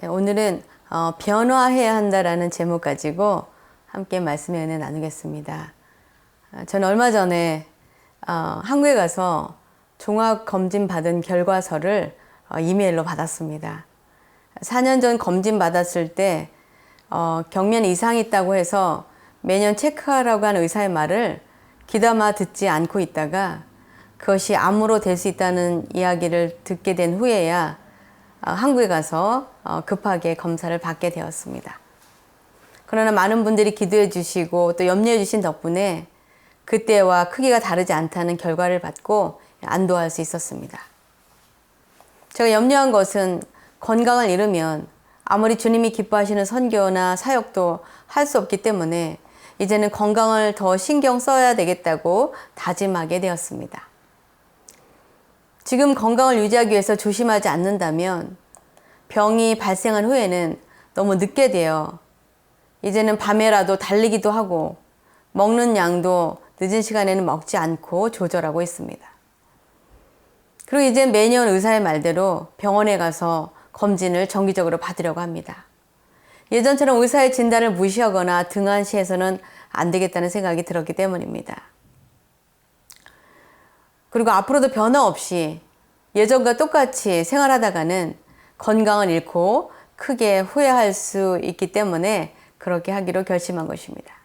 오늘은 변화해야 한다라는 제목 가지고 함께 말씀의 은혜 나누겠습니다. 저는 얼마 전에 한국에 가서 종합 검진 받은 결과서를 이메일로 받았습니다. 4년 전 검진 받았을 때 경련 이상이 있다고 해서 매년 체크하라고 한 의사의 말을 귀담아 듣지 않고 있다가 그것이 암으로 될 수 있다는 이야기를 듣게 된 후에야 한국에 가서 급하게 검사를 받게 되었습니다. 그러나 많은 분들이 기도해 주시고 또 염려해 주신 덕분에 그때와 크기가 다르지 않다는 결과를 받고 안도할 수 있었습니다. 제가 염려한 것은 건강을 잃으면 아무리 주님이 기뻐하시는 선교나 사역도 할 수 없기 때문에 이제는 건강을 더 신경 써야 되겠다고 다짐하게 되었습니다. 지금 건강을 유지하기 위해서 조심하지 않는다면 병이 발생한 후에는 너무 늦게 되어 이제는 밤에라도 달리기도 하고 먹는 양도 늦은 시간에는 먹지 않고 조절하고 있습니다. 그리고 이제 매년 의사의 말대로 병원에 가서 검진을 정기적으로 받으려고 합니다. 예전처럼 의사의 진단을 무시하거나 등한시해서는 안 되겠다는 생각이 들었기 때문입니다. 그리고 앞으로도 변화 없이 예전과 똑같이 생활하다가는 건강을 잃고 크게 후회할 수 있기 때문에 그렇게 하기로 결심한 것입니다.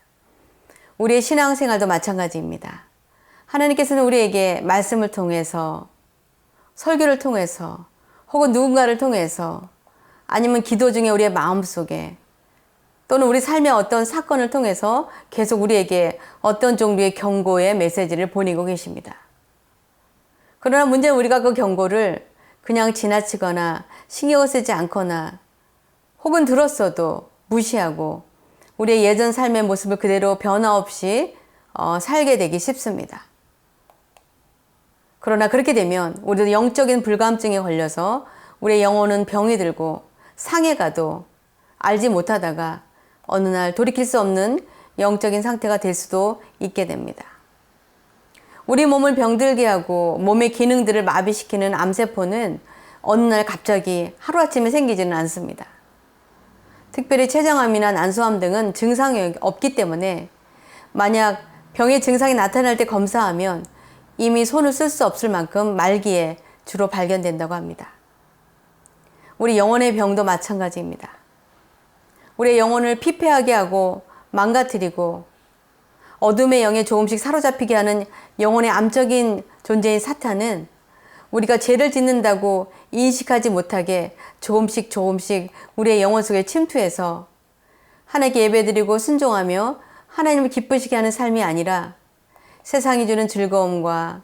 우리의 신앙생활도 마찬가지입니다. 하나님께서는 우리에게 말씀을 통해서, 설교를 통해서, 혹은 누군가를 통해서, 아니면 기도 중에 우리의 마음속에, 또는 우리 삶의 어떤 사건을 통해서 계속 우리에게 어떤 정도의 경고의 메시지를 보내고 계십니다. 그러나 문제는 우리가 그 경고를 그냥 지나치거나 신경을 쓰지 않거나 혹은 들었어도 무시하고 우리의 예전 삶의 모습을 그대로 변화 없이 살게 되기 쉽습니다. 그러나 그렇게 되면 우리도 영적인 불감증에 걸려서 우리의 영혼은 병이 들고 상해 가도 알지 못하다가 어느 날 돌이킬 수 없는 영적인 상태가 될 수도 있게 됩니다. 우리 몸을 병들게 하고 몸의 기능들을 마비시키는 암세포는 어느 날 갑자기 하루아침에 생기지는 않습니다. 특별히 췌장암이나 난소암 등은 증상이 없기 때문에 만약 병의 증상이 나타날 때 검사하면 이미 손을 쓸 수 없을 만큼 말기에 주로 발견된다고 합니다. 우리 영혼의 병도 마찬가지입니다. 우리의 영혼을 피폐하게 하고 망가뜨리고 어둠의 영에 조금씩 사로잡히게 하는 영혼의 암적인 존재인 사탄은 우리가 죄를 짓는다고 인식하지 못하게 조금씩 우리의 영혼 속에 침투해서 하나님께 예배드리고 순종하며 하나님을 기쁘시게 하는 삶이 아니라 세상이 주는 즐거움과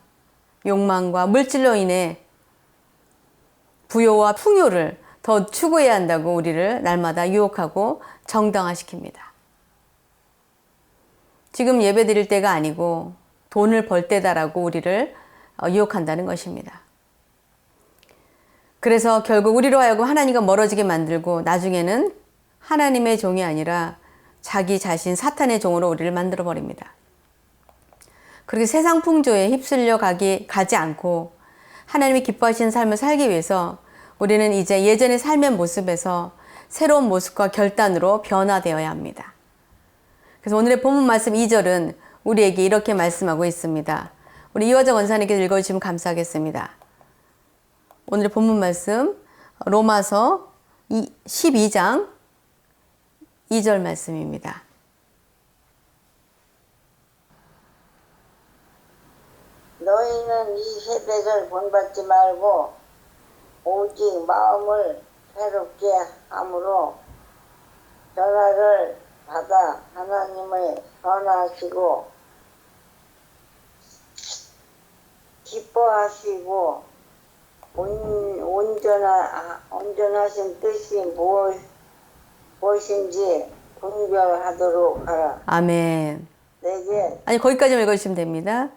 욕망과 물질로 인해 부요와 풍요를 더 추구해야 한다고 우리를 날마다 유혹하고 정당화시킵니다. 지금 예배드릴 때가 아니고 돈을 벌 때다라고 우리를 유혹한다는 것입니다. 그래서 결국 우리로 하여금 하나님과 멀어지게 만들고 나중에는 하나님의 종이 아니라 자기 자신 사탄의 종으로 우리를 만들어 버립니다. 그렇게 세상 풍조에 휩쓸려 가지 않고 하나님이 기뻐하시는 삶을 살기 위해서 우리는 이제 예전의 삶의 모습에서 새로운 모습과 결단으로 변화되어야 합니다. 그래서 오늘의 본문 말씀 2절은 우리에게 이렇게 말씀하고 있습니다. 우리 이화정 원사님께서 읽어주시면 감사하겠습니다. 오늘의 본문 말씀 로마서 12장 2절 말씀입니다. 너희는 이 세대를 본받지 말고 오직 마음을 새롭게 함으로 변화를 받아 하나님을 선하시고 기뻐하시고 온전하신 뜻이 무엇인지 분별하도록 하라. 아멘. 내게 아니 거기까지만 읽어주시면 됩니다.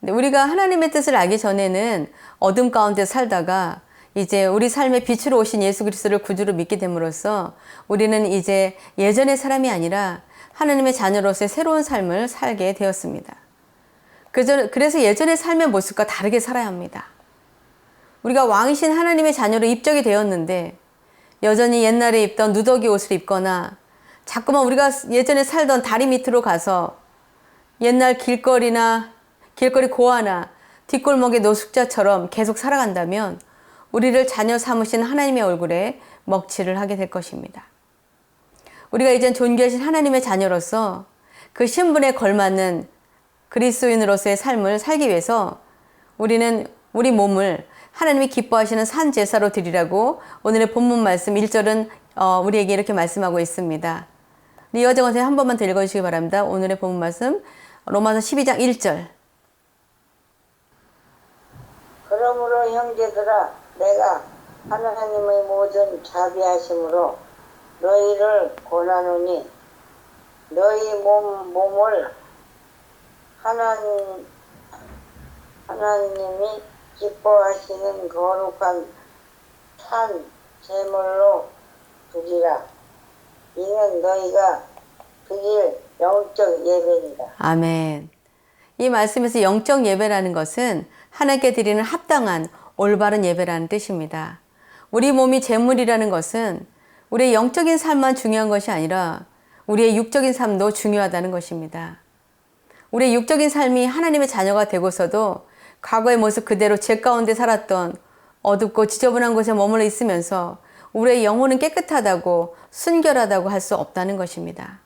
우리가 하나님의 뜻을 알기 전에는 어둠 가운데 살다가 이제 우리 삶의 빛으로 오신 예수 그리스도를 구주로 믿게 됨으로써 우리는 이제 예전의 사람이 아니라 하나님의 자녀로서의 새로운 삶을 살게 되었습니다. 그래서 예전의 삶의 모습과 다르게 살아야 합니다. 우리가 왕이신 하나님의 자녀로 입적이 되었는데 여전히 옛날에 입던 누더기 옷을 입거나 자꾸만 우리가 예전에 살던 다리 밑으로 가서 옛날 길거리 고아나 뒷골목의 노숙자처럼 계속 살아간다면 우리를 자녀 삼으신 하나님의 얼굴에 먹칠을 하게 될 것입니다. 우리가 이젠 존귀하신 하나님의 자녀로서 그 신분에 걸맞는 그리스도인으로서의 삶을 살기 위해서 우리는 우리 몸을 하나님이 기뻐하시는 산 제사로 드리라고 오늘의 본문 말씀 1절은 우리에게 이렇게 말씀하고 있습니다. 이어정 선생님 한 번만 더 읽어주시기 바랍니다. 오늘의 본문 말씀 로마서 12장 1절. 그러므로 형제들아 내가 하나님의 모든 자비하심으로 너희를 권하노니 너희 몸을 하나님이 기뻐하시는 거룩한 산 제물로 드리라. 이는 너희가 드릴 영적 예배니라. 아멘. 이 말씀에서 영적 예배라는 것은 하나님께 드리는 합당한 올바른 예배라는 뜻입니다. 우리 몸이 제물이라는 것은 우리의 영적인 삶만 중요한 것이 아니라 우리의 육적인 삶도 중요하다는 것입니다. 우리의 육적인 삶이 하나님의 자녀가 되고서도 과거의 모습 그대로 죄 가운데 살았던 어둡고 지저분한 곳에 머물러 있으면서 우리의 영혼은 깨끗하다고 순결하다고 할 수 없다는 것입니다.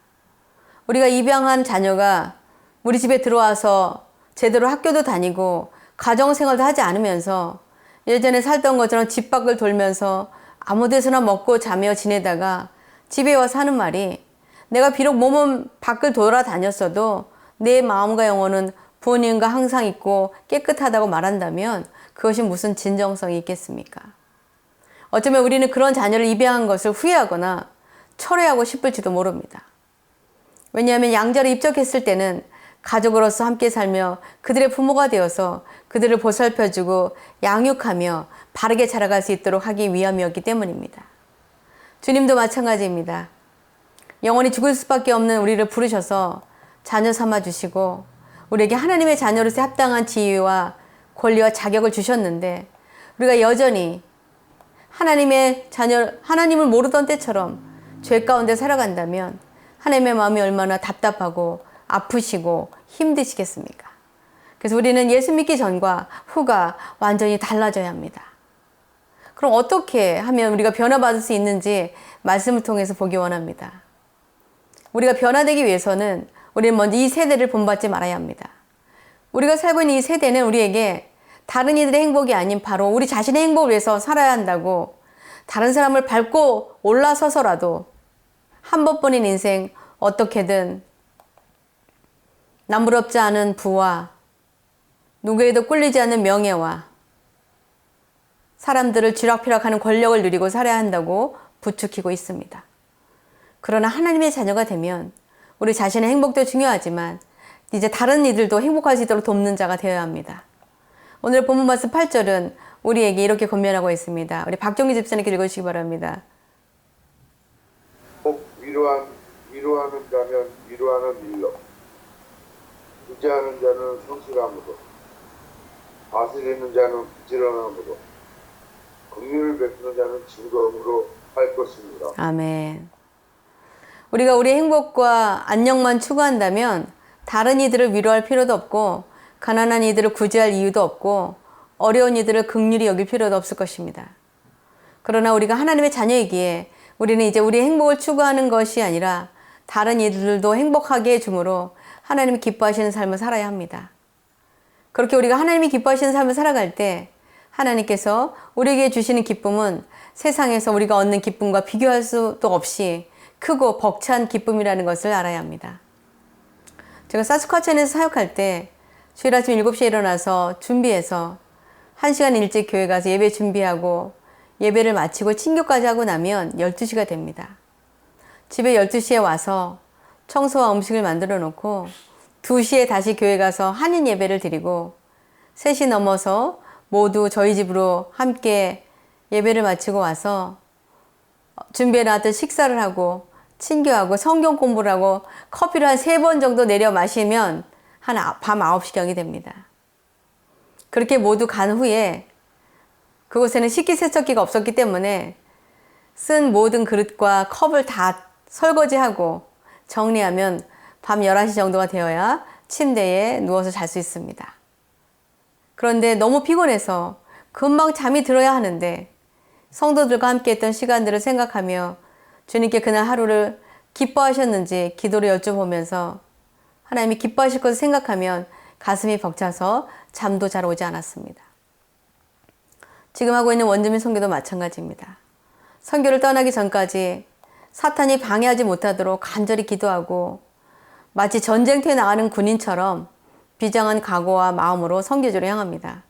우리가 입양한 자녀가 우리 집에 들어와서 제대로 학교도 다니고 가정생활도 하지 않으면서 예전에 살던 것처럼 집 밖을 돌면서 아무 데서나 먹고 자며 지내다가 집에 와서 하는 말이 내가 비록 몸은 밖을 돌아다녔어도 내 마음과 영혼은 부모님과 항상 있고 깨끗하다고 말한다면 그것이 무슨 진정성이 있겠습니까? 어쩌면 우리는 그런 자녀를 입양한 것을 후회하거나 철회하고 싶을지도 모릅니다. 왜냐하면 양자로 입적했을 때는 가족으로서 함께 살며 그들의 부모가 되어서 그들을 보살펴주고 양육하며 바르게 자라갈 수 있도록 하기 위함이었기 때문입니다. 주님도 마찬가지입니다. 영원히 죽을 수밖에 없는 우리를 부르셔서 자녀 삼아주시고 우리에게 하나님의 자녀로서 합당한 지위와 권리와 자격을 주셨는데 우리가 여전히 하나님의 자녀, 하나님을 모르던 때처럼 죄 가운데 살아간다면 하나님의 마음이 얼마나 답답하고 아프시고 힘드시겠습니까? 그래서 우리는 예수 믿기 전과 후가 완전히 달라져야 합니다. 그럼 어떻게 하면 우리가 변화받을 수 있는지 말씀을 통해서 보기 원합니다. 우리가 변화되기 위해서는 우리는 먼저 이 세대를 본받지 말아야 합니다. 우리가 살고 있는 이 세대는 우리에게 다른 이들의 행복이 아닌 바로 우리 자신의 행복을 위해서 살아야 한다고 다른 사람을 밟고 올라서서라도 한 번뿐인 인생 어떻게든 남부럽지 않은 부와 누구에도 꿀리지 않는 명예와 사람들을 쥐락펴락하는 권력을 누리고 살아야 한다고 부추기고 있습니다. 그러나 하나님의 자녀가 되면 우리 자신의 행복도 중요하지만 이제 다른 이들도 행복할 수 있도록 돕는 자가 되어야 합니다. 오늘 본문 말씀 8절은 우리에게 이렇게 권면하고 있습니다. 우리 박정기 집사님께 읽어주시기 바랍니다. 꼭 위로하는 자면 위로하는 일로, 구제하는 자는 성실함으로, 다스리는 자는 부지런함으로, 긍휼을 베푸는 자는 즐거움으로 할 것입니다. 아멘. 우리가 우리의 행복과 안녕만 추구한다면 다른 이들을 위로할 필요도 없고 가난한 이들을 구제할 이유도 없고 어려운 이들을 긍휼히 여길 필요도 없을 것입니다. 그러나 우리가 하나님의 자녀이기에 우리는 이제 우리의 행복을 추구하는 것이 아니라 다른 이들도 행복하게 해줌으로 하나님이 기뻐하시는 삶을 살아야 합니다. 그렇게 우리가 하나님이 기뻐하시는 삶을 살아갈 때 하나님께서 우리에게 주시는 기쁨은 세상에서 우리가 얻는 기쁨과 비교할 수도 없이 크고 벅찬 기쁨이라는 것을 알아야 합니다. 제가 사스쿼천에서 사역할 때 주일 아침 7시에 일어나서 준비해서 1시간 일찍 교회 가서 예배 준비하고 예배를 마치고 친교까지 하고 나면 12시가 됩니다. 집에 12시에 와서 청소와 음식을 만들어 놓고 2시에 다시 교회 가서 한인 예배를 드리고 3시 넘어서 모두 저희 집으로 함께 예배를 마치고 와서 준비해 놨던 식사를 하고 친교하고 성경 공부를 하고 커피를 한 3번 정도 내려 마시면 한 밤 9시경이 됩니다. 그렇게 모두 간 후에 그곳에는 식기세척기가 없었기 때문에 쓴 모든 그릇과 컵을 다 설거지하고 정리하면 밤 11시 정도가 되어야 침대에 누워서 잘 수 있습니다. 그런데 너무 피곤해서 금방 잠이 들어야 하는데 성도들과 함께 했던 시간들을 생각하며 주님께 그날 하루를 기뻐하셨는지 기도를 여쭤보면서 하나님이 기뻐하실 것을 생각하면 가슴이 벅차서 잠도 잘 오지 않았습니다. 지금 하고 있는 원주민 선교도 마찬가지입니다. 선교를 떠나기 전까지 사탄이 방해하지 못하도록 간절히 기도하고 마치 전쟁터에 나가는 군인처럼 비장한 각오와 마음으로 선교지로 향합니다.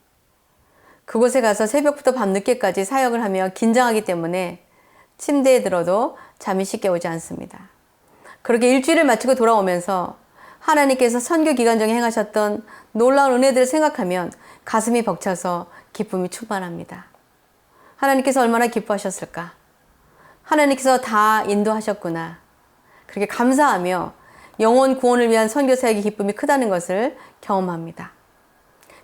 그곳에 가서 새벽부터 밤늦게까지 사역을 하며 긴장하기 때문에 침대에 들어도 잠이 쉽게 오지 않습니다. 그렇게 일주일을 마치고 돌아오면서 하나님께서 선교 기간 중에 행하셨던 놀라운 은혜들을 생각하면 가슴이 벅차서 기쁨이 충만합니다. 하나님께서 얼마나 기뻐하셨을까? 하나님께서 다 인도하셨구나. 그렇게 감사하며 영혼 구원을 위한 선교 사역의 기쁨이 크다는 것을 경험합니다.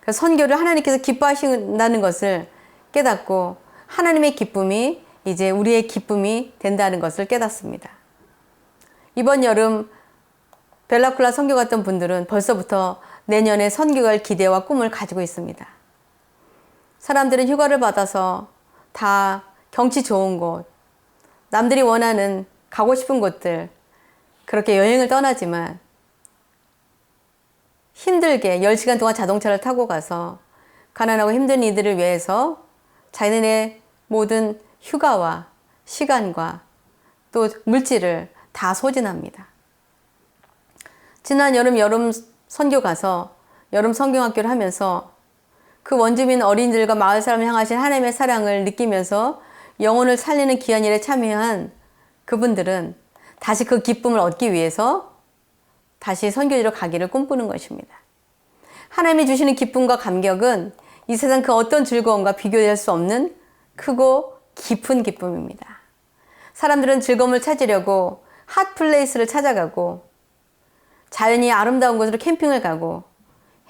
그래서 선교를 하나님께서 기뻐하신다는 것을 깨닫고 하나님의 기쁨이 이제 우리의 기쁨이 된다는 것을 깨닫습니다. 이번 여름 벨라쿨라 선교 갔던 분들은 벌써부터 내년에 선교 갈 기대와 꿈을 가지고 있습니다. 사람들은 휴가를 받아서 다 경치 좋은 곳, 남들이 원하는 가고 싶은 곳들, 그렇게 여행을 떠나지만 힘들게 10시간 동안 자동차를 타고 가서 가난하고 힘든 이들을 위해서 자기네 모든 휴가와 시간과 또 물질을 다 소진합니다. 지난 여름 선교 가서 여름 성경학교를 하면서 그 원주민 어린이들과 마을 사람을 향하신 하나님의 사랑을 느끼면서 영혼을 살리는 귀한 일에 참여한 그분들은 다시 그 기쁨을 얻기 위해서 다시 선교지로 가기를 꿈꾸는 것입니다. 하나님이 주시는 기쁨과 감격은 이 세상 그 어떤 즐거움과 비교될 수 없는 크고 깊은 기쁨입니다. 사람들은 즐거움을 찾으려고 핫플레이스를 찾아가고 자연이 아름다운 곳으로 캠핑을 가고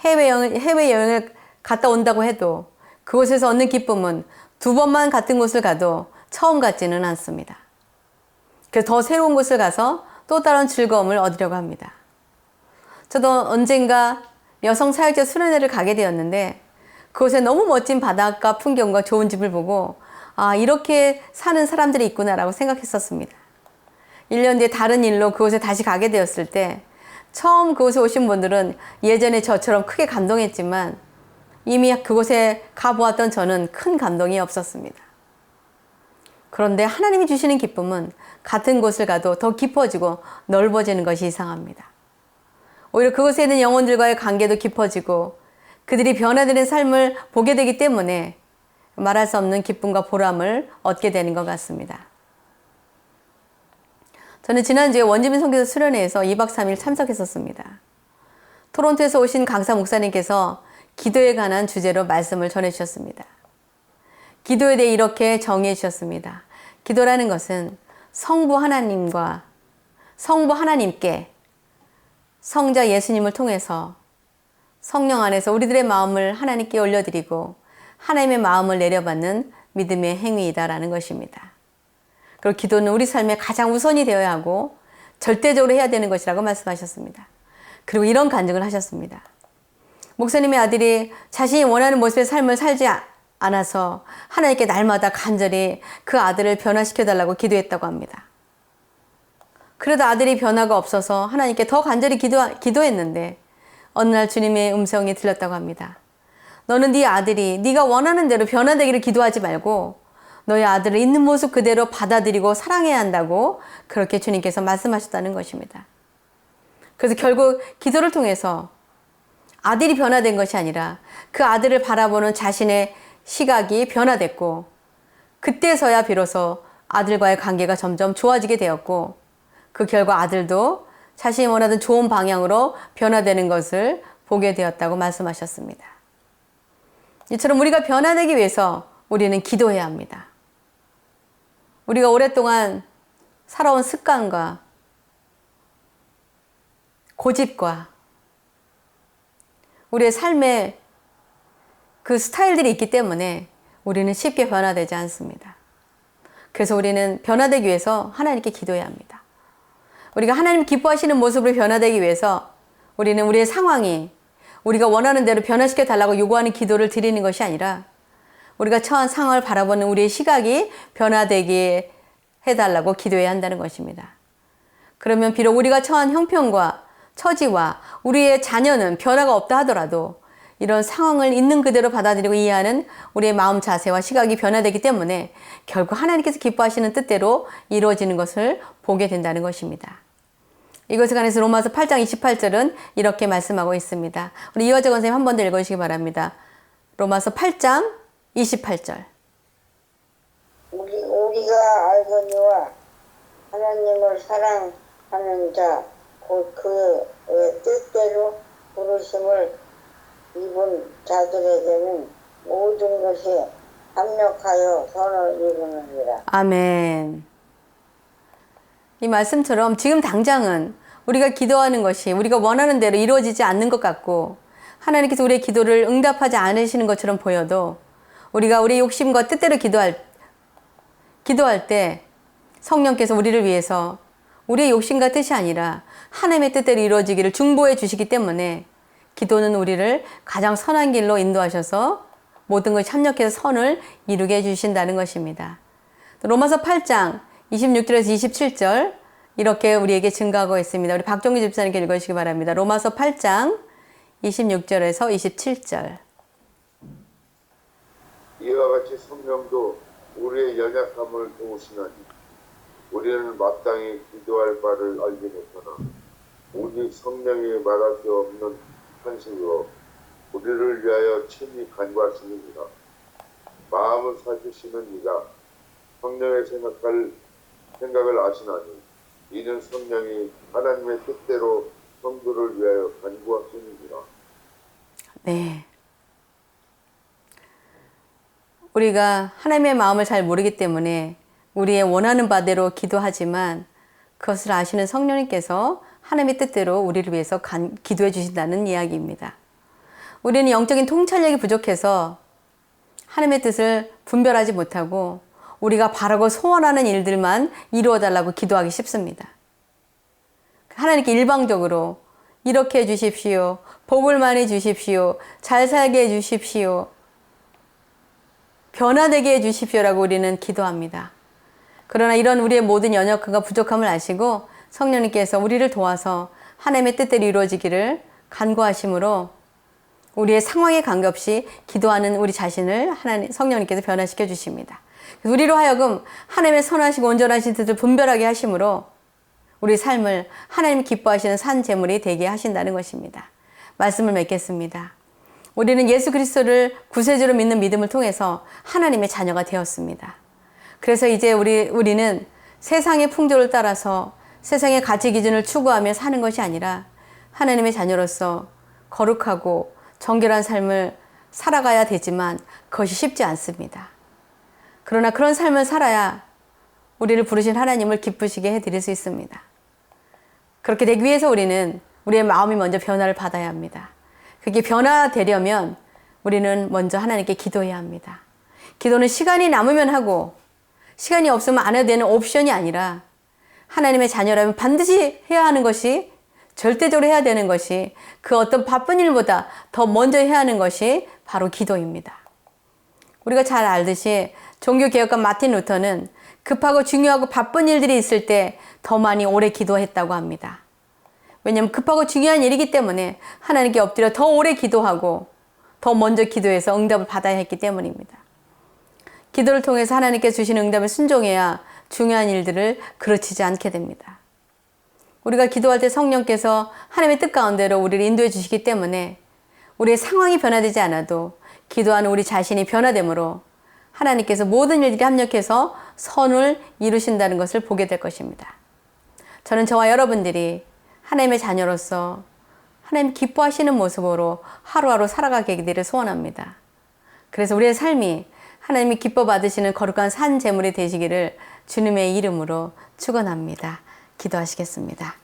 해외여행을 갔다 온다고 해도 그곳에서 얻는 기쁨은 2번만 같은 곳을 가도 처음 같지는 않습니다. 그래서 더 새로운 곳을 가서 또 다른 즐거움을 얻으려고 합니다. 저도 언젠가 여성 사역자 수련회를 가게 되었는데 그곳에 너무 멋진 바닷가 풍경과 좋은 집을 보고 아, 이렇게 사는 사람들이 있구나라고 생각했었습니다. 1년 뒤에 다른 일로 그곳에 다시 가게 되었을 때 처음 그곳에 오신 분들은 예전에 저처럼 크게 감동했지만 이미 그곳에 가보았던 저는 큰 감동이 없었습니다. 그런데 하나님이 주시는 기쁨은 같은 곳을 가도 더 깊어지고 넓어지는 것이 이상합니다. 오히려 그곳에 있는 영혼들과의 관계도 깊어지고 그들이 변화되는 삶을 보게 되기 때문에 말할 수 없는 기쁨과 보람을 얻게 되는 것 같습니다. 저는 지난주에 원주민 선교사 수련회에서 2박 3일 참석했었습니다. 토론토에서 오신 강사 목사님께서 기도에 관한 주제로 말씀을 전해주셨습니다. 기도에 대해 이렇게 정의해 주셨습니다. 기도라는 것은 성부 하나님께 성자 예수님을 통해서 성령 안에서 우리들의 마음을 하나님께 올려드리고 하나님의 마음을 내려받는 믿음의 행위이다라는 것입니다. 그리고 기도는 우리 삶에 가장 우선이 되어야 하고 절대적으로 해야 되는 것이라고 말씀하셨습니다. 그리고 이런 간증을 하셨습니다. 목사님의 아들이 자신이 원하는 모습의 삶을 살지 않아서 하나님께 날마다 간절히 그 아들을 변화시켜달라고 기도했다고 합니다. 그래도 아들이 변화가 없어서 하나님께 더 간절히 기도했는데 어느 날 주님의 음성이 들렸다고 합니다. 너는 네 아들이 네가 원하는 대로 변화되기를 기도하지 말고 너의 아들을 있는 모습 그대로 받아들이고 사랑해야 한다고 그렇게 주님께서 말씀하셨다는 것입니다. 그래서 결국 기도를 통해서 아들이 변화된 것이 아니라 그 아들을 바라보는 자신의 시각이 변화됐고 그때서야 비로소 아들과의 관계가 점점 좋아지게 되었고 그 결과 아들도 자신이 원하던 좋은 방향으로 변화되는 것을 보게 되었다고 말씀하셨습니다. 이처럼 우리가 변화되기 위해서 우리는 기도해야 합니다. 우리가 오랫동안 살아온 습관과 고집과 우리의 삶의 그 스타일들이 있기 때문에 우리는 쉽게 변화되지 않습니다. 그래서 우리는 변화되기 위해서 하나님께 기도해야 합니다. 우리가 하나님 기뻐하시는 모습으로 변화되기 위해서 우리는 우리의 상황이 우리가 원하는 대로 변화시켜 달라고 요구하는 기도를 드리는 것이 아니라 우리가 처한 상황을 바라보는 우리의 시각이 변화되게 해달라고 기도해야 한다는 것입니다. 그러면 비록 우리가 처한 형편과 처지와 우리의 자녀는 변화가 없다 하더라도 이런 상황을 있는 그대로 받아들이고 이해하는 우리의 마음 자세와 시각이 변화되기 때문에 결국 하나님께서 기뻐하시는 뜻대로 이루어지는 것을 보게 된다는 것입니다. 이것에 관해서 로마서 8장 28절은 이렇게 말씀하고 있습니다. 우리 이화재 권사님 한 번 더 읽어주시기 바랍니다. 로마서 8장 28절. 우리가 알거니와 하나님을 사랑하는 자, 곧 그의 뜻대로 부르심을 입은 자들에게는 모든 것이 합력하여 선을 이루느니라. 아멘. 이 말씀처럼 지금 당장은 우리가 기도하는 것이 우리가 원하는 대로 이루어지지 않는 것 같고 하나님께서 우리의 기도를 응답하지 않으시는 것처럼 보여도 우리가 우리의 욕심과 뜻대로 기도할 때 성령께서 우리를 위해서 우리의 욕심과 뜻이 아니라 하나님의 뜻대로 이루어지기를 중보해 주시기 때문에 기도는 우리를 가장 선한 길로 인도하셔서 모든 것이 합력해서 선을 이루게 해주신다는 것입니다. 로마서 8장 26절에서 27절 이렇게 우리에게 증거하고 있습니다. 우리 박종기 집사님께 읽어주시기 바랍니다. 로마서 8장 26절에서 27절. 이와 같이 성령도 우리의 연약함을 도우시나니 우리는 마땅히 기도할 바를 알지 못하나 오직 성령이 말할 수 없는 한식으로 우리를 위하여 친히 간구하시느니라. 마음을 사주시는 이가 성령의 생각을 아시나니 이는 성령이 하나님의 뜻대로 성도를 위하여 간구하시느니라. 네. 우리가 하나님의 마음을 잘 모르기 때문에 우리의 원하는 바대로 기도하지만 그것을 아시는 성령님께서 하나님의 뜻대로 우리를 위해서 기도해 주신다는 이야기입니다. 우리는 영적인 통찰력이 부족해서 하나님의 뜻을 분별하지 못하고 우리가 바라고 소원하는 일들만 이루어달라고 기도하기 쉽습니다. 하나님께 일방적으로 이렇게 해주십시오. 복을 많이 주십시오. 잘 살게 해주십시오. 변화되게 해주십시오라고 우리는 기도합니다. 그러나 이런 우리의 모든 연약함과 부족함을 아시고 성령님께서 우리를 도와서 하나님의 뜻대로 이루어지기를 간구하심으로 우리의 상황에 관계없이 기도하는 우리 자신을 성령님께서 변화시켜 주십니다. 우리로 하여금 하나님의 선하시고 온전하신 뜻을 분별하게 하심으로 우리 삶을 하나님이 기뻐하시는 산 제물이 되게 하신다는 것입니다. 말씀을 맺겠습니다. 우리는 예수 그리스도를 구세주로 믿는 믿음을 통해서 하나님의 자녀가 되었습니다. 그래서 이제 우리는 세상의 풍조를 따라서 세상의 가치 기준을 추구하며 사는 것이 아니라 하나님의 자녀로서 거룩하고 정결한 삶을 살아가야 되지만 그것이 쉽지 않습니다. 그러나 그런 삶을 살아야 우리를 부르신 하나님을 기쁘시게 해드릴 수 있습니다. 그렇게 되기 위해서 우리는 우리의 마음이 먼저 변화를 받아야 합니다. 그게 변화되려면 우리는 먼저 하나님께 기도해야 합니다. 기도는 시간이 남으면 하고 시간이 없으면 안 해도 되는 옵션이 아니라 하나님의 자녀라면 반드시 해야 하는 것이 절대적으로 해야 되는 것이 그 어떤 바쁜 일보다 더 먼저 해야 하는 것이 바로 기도입니다. 우리가 잘 알듯이 종교개혁가 마틴 루터는 급하고 중요하고 바쁜 일들이 있을 때 더 많이 오래 기도했다고 합니다. 왜냐하면 급하고 중요한 일이기 때문에 하나님께 엎드려 더 오래 기도하고 더 먼저 기도해서 응답을 받아야 했기 때문입니다. 기도를 통해서 하나님께 주시는 응답을 순종해야 중요한 일들을 그르치지 않게 됩니다. 우리가 기도할 때 성령께서 하나님의 뜻 가운데로 우리를 인도해 주시기 때문에 우리의 상황이 변화되지 않아도 기도하는 우리 자신이 변화되므로 하나님께서 모든 일들이 합력해서 선을 이루신다는 것을 보게 될 것입니다. 저는 저와 여러분들이 하나님의 자녀로서 하나님 기뻐하시는 모습으로 하루하루 살아가게 되기를 소원합니다. 그래서 우리의 삶이 하나님이 기뻐 받으시는 거룩한 산 제물이 되시기를 주님의 이름으로 축원합니다. 기도하시겠습니다.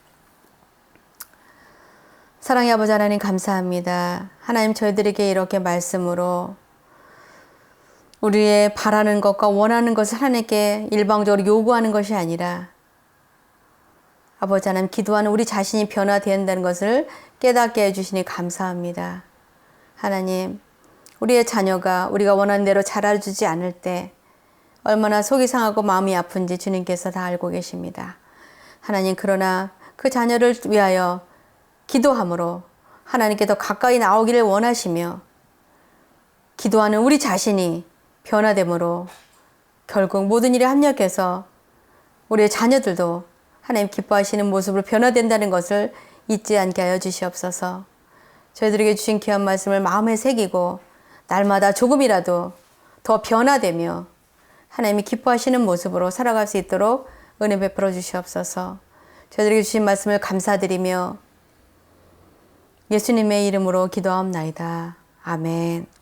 사랑의 아버지 하나님 감사합니다. 하나님 저희들에게 이렇게 말씀으로 우리의 바라는 것과 원하는 것을 하나님께 일방적으로 요구하는 것이 아니라 아버지 하나님, 기도하는 우리 자신이 변화된다는 것을 깨닫게 해주시니 감사합니다. 하나님, 우리의 자녀가 우리가 원하는 대로 자라주지 않을 때 얼마나 속이 상하고 마음이 아픈지 주님께서 다 알고 계십니다. 하나님, 그러나 그 자녀를 위하여 기도함으로 하나님께 더 가까이 나오기를 원하시며 기도하는 우리 자신이 변화됨으로 결국 모든 일에 합력해서 우리의 자녀들도 하나님 기뻐하시는 모습으로 변화된다는 것을 잊지 않게 하여 주시옵소서. 저희들에게 주신 귀한 말씀을 마음에 새기고 날마다 조금이라도 더 변화되며 하나님이 기뻐하시는 모습으로 살아갈 수 있도록 은혜 베풀어 주시옵소서. 저희들에게 주신 말씀을 감사드리며 예수님의 이름으로 기도하옵나이다. 아멘.